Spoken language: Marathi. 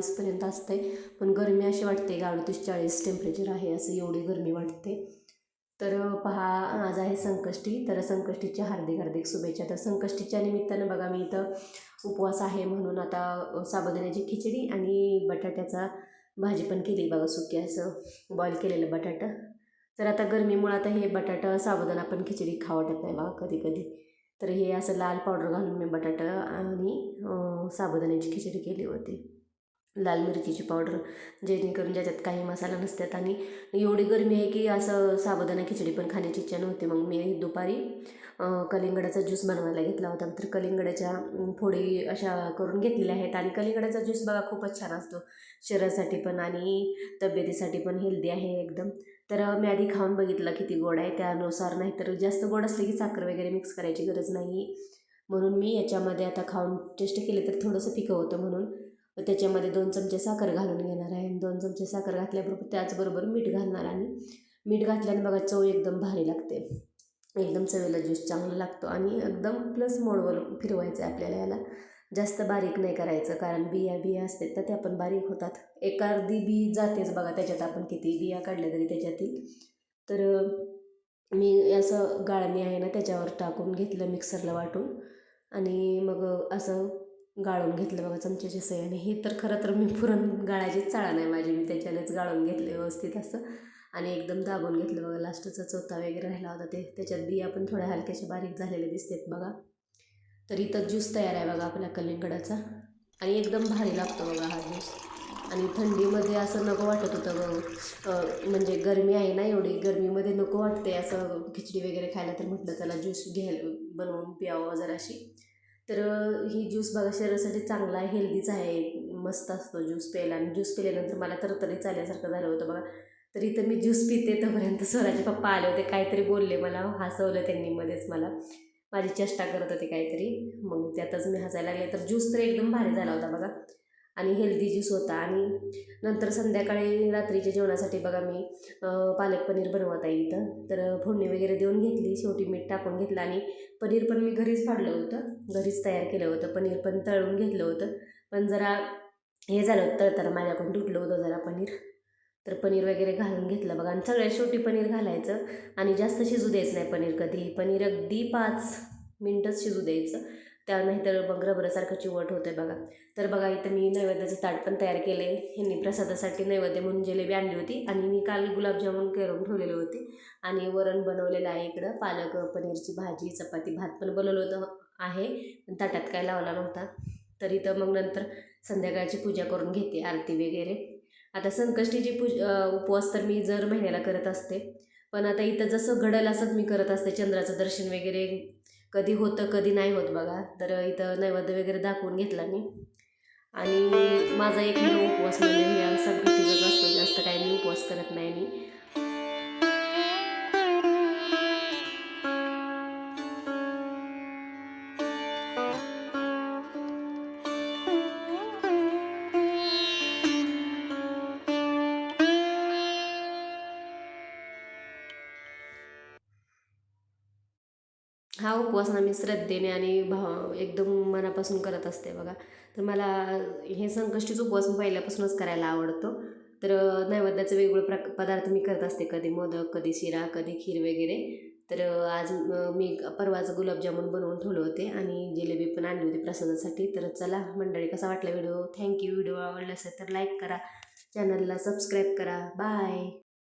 22पर्यंत असते, पण गरमी अशी वाटते की 38-40 टेम्परेचर आहे, असं एवढी गरमी वाटते. तर पहा, आज आहे संकष्टी, तर संकष्टीच्या हार्दिक हार्दिक शुभेच्छा. तर संकष्टीच्या निमित्तानं बघा, मी इथं उपवास आहे म्हणून आता साबुदाण्याची खिचडी आणि बटाट्याचा भाजी पण केली बघा, सुकी असं बॉईल केलेलं बटाटा. तर आता गरमीमुळं आता हे बटाटा साबुदाणा पण खिचडी खावं वाटत नाही बघा कधी कधी. तर हे असं लाल पावडर घालून मी बटाटा आणि साबुदाण्याची खिचडी केली होती, लाल मिरचीची पावडर, जेणेकरून ज्याच्यात काही मसाला नसतात. आणि एवढी गरमी आहे की असं साबुदाणा खिचडी पण खाण्याची इच्छा नव्हती. मग मी दुपारी कलिंगडाचा ज्यूस बनवायला घेतला होता. तर कलिंगडाच्या फोडी अशा करून घेतलेल्या आहेत. आणि कलिंगडाचा ज्यूस बघा खूपच छान असतो शरीरासाठी पण आणि तब्येतीसाठी पण हेल्दी आहे एकदम. तर मी आधी खाऊन बघितलं किती गोड आहे, त्यानुसार. नाही तर जास्त गोड असले की साखर वगैरे मिक्स करायची गरज नाही, म्हणून मी याच्यामध्ये आता खाऊन टेस्ट केले तर थोडंसं फिकं होतं, म्हणून त्याच्यामध्ये 2 चमचे साखर घालून घेणार आहे. 2 चमचे साखर घातल्याबरोबर त्याचबरोबर मीठ घालणार. आणि मीठ घातल्याने बघा चव एकदम भारी लागते, एकदम चवीला ज्यूस चांगला लागतो. आणि एकदम प्लस मोडवर फिरवायचं आहे आपल्याला, याला जास्त बारीक नाही करायचं, कारण बिया असतात तर त्या पण बारीक होतात. एखादी बी जातेच बघा त्याच्यात, आपण किती बिया काढल्या तरी त्याच्यातील. तर मी असं गाळणी आहे ना त्याच्यावर टाकून घेतलं, मिक्सरला वाटून, आणि मग असं गाळून घेतलं बघा चमच्याच्या सहाय्याने. हे तर खरं तर मी पुरण गाळायचीच चाळा नाही माझी, मी त्याच्यानेच गाळून घेतलं व्यवस्थित असं, आणि एकदम दाबून घेतलं बघा. लास्टचा चोथा वगैरे राहिला होता त्याच्यात बिया पण थोड्या हलक्याशा बारीक झालेल्या दिसतात बघा. तर इथं ज्यूस तयार आहे बघा आपल्या कलिंगडाचा, आणि एकदम भारी लागतो बघा हा ज्यूस. आणि थंडीमध्ये असं नको वाटत होतं बघ, म्हणजे गरमी आहे ना, एवढी गरमीमध्ये नको वाटते असं खिचडी वगैरे खायला. तर म्हटलं चला ज्यूस बनवून प्यावं जराशी. तर ही ज्यूस बघा शरीरासाठी चांगला आहे, हेल्दीच आहे, मस्त असतो ज्यूस प्यायला. आणि ज्यूस पिल्यानंतर मला तरतरी चालल्यासारखं झालं होतं बघा. तर इथं मी ज्यूस पिते तोपर्यंत स्वराचे पप्पा आले होते, काहीतरी बोलले, मला हसवलं त्यांनी मध्येच, मला माझी चेष्टा करत होते काहीतरी, मग त्यातच मी हसायला लागले. तर ज्यूस तर एकदम भारी झाला होता बघा, आणि हेल्दी ज्यूस होता. आणि नंतर संध्याकाळी रात्रीच्या जेवणासाठी बघा मी पालक पनीर बनवत आहे इथं. तर फोडणी वगैरे देऊन घेतली, शेवटी मीठ टाकून घेतलं. आणि पनीर पण मी घरीच फाडलं होतं, घरीच तयार केलं होतं. पनीर पण तळून घेतलं होतं, पण जरा हे झालं होतं तळताना, माझ्याकडून तुटलं होतं जरा पनीर. तर पनीर वगैरे घालून घेतलं बघा. आणि सगळ्यात शेवटी पनीर घालायचं, आणि जास्त शिजू द्यायचं नाही पनीर कधी. पनीर अगदी 5 मिनटंच शिजू द्यायचं, त्या नाहीतर मग रबरासारखं चिवट होतं आहे बघा. तर बघा इथं मी नैवेद्याचं ताट पण तयार केलं आहे. ह्यांनी प्रसादासाठी नैवेद्य म्हणून जिलेबी आणली होती, आणि मी काल गुलाबजामुन करून ठेवलेले होते. आणि वरण बनवलेलं आहे इकडं, पालक पनीरची भाजी, चपाती, भात पण बनवलं होतं आहे, पण ताटात काय लावला नव्हता. तर इथं मग नंतर संध्याकाळची पूजा करून घेते, आरती वगैरे. आता संकष्टीची उपवास तर मी दर महिन्याला करत असते, पण आता इथं जसं घडेल असंच मी करत असते. चंद्राचं दर्शन वगैरे कधी होतं कधी नाही होत बघा. तर इथं नैवेद्य वगैरे दाखवून घेतला मी. आणि माझा एक उपवास म्हणजे या संकष्टीचाच असतो, जास्त काही मी उपवास करत नाही. मी हा उपवास ना मी श्रद्धेने आणि एकदम मनापासून करत असते बघा. तर मला हे संकष्टीचा उपवास पहिल्यापासूनच करायला आवडतो. तर नैवेद्याचे वेगवेगळे पदार्थ मी करत असते, कधी मोदक, कधी शिरा, कधी खीर वगैरे. तर आज मी परवाच गुलाबजामुन बनवून ठेवले होते, आणि जिलेबी पण आणली होती प्रसादासाठी. तर चला मंडळी, कसा वाटला व्हिडिओ? थँक्यू. व्हिडिओ आवडला असेल तर लाईक करा, चॅनलला सबस्क्राईब करा. बाय.